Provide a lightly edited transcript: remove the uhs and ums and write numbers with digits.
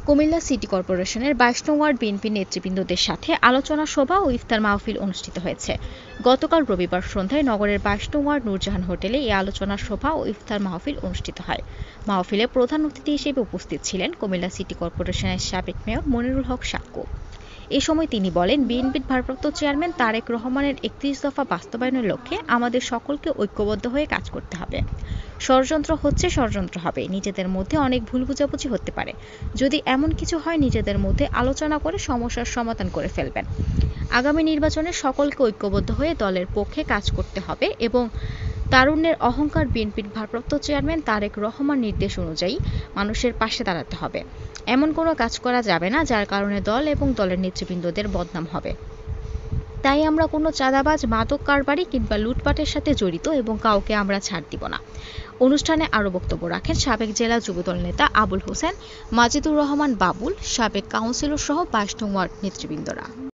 Comilla city কর্পোরেশনের ২২ নং word বিএনপির নেতৃবৃন্দদের সাথে আলোচনা সভা ও ইফতার মাহফিল অনুষ্ঠিত হয়েছে। গতকাল রবিবার সন্ধ্যায় নগরের ২২ নং ওয়ার্ড নূরজাহান হোটেলে এই আলোচনা সভা ও ইফতার মাহফিল অনুষ্ঠিত হয়। মাহফিলে প্রধান অতিথি হিসেবে উপস্থিত ছিলেন কুমিল্লা সিটি কর্পোরেশনের সাবেক মেয়র মনিরুল হক সাক্কু। এ সময় তিনি বলেন, বিএনপির ভারপ্রাপ্ত চেয়ারম্যান তারেক রহমানের ৩১ দফা বাস্তবায়নের লক্ষ্যে আমাদের সকলকে ঐক্যবদ্ধ হয়ে কাজ করতে হবে। ষড়যন্ত্র হচ্ছে, ষড়যন্ত্র হবে, নিজেদের মধ্যে অনেক ভুল বোঝাবুঝি হতে পারে। যদি এমন কিছু হয়, নিজেদের মধ্যে আলোচনা করে সমস্যার সমাধান করে ফেলবেন। আগামী নির্বাচনে সকলকে ঐক্যবদ্ধ হয়ে দলের পক্ষে কাজ করতে হবে এবং তারুণ্যের অহংকার বিএনপির ভারপ্রাপ্ত চেয়ারম্যান তারেক রহমান নির্দেশ অনুযায়ী মানুষের পাশে দাঁড়াতে হবে। এমন কোনো কাজ করা যাবে না যার কারণে দল এবং দলের নেতৃবৃন্দদের বদনাম হবে। তাই আমরা কোনো চাঁদাবাজ, মাদক কারবারি কিংবা লুটপাটের সাথে জড়িত এবং কাউকে আমরা ছাড় দিব না। অনুষ্ঠানে আরও বক্তব্য রাখেন সাবেক জেলা যুবদল নেতা আবুল হোসেন, মাজিদুর রহমান বাবুল, সাবেক কাউন্সিলর সহ ২২ নং ওয়ার্ড নেতৃবৃন্দরা।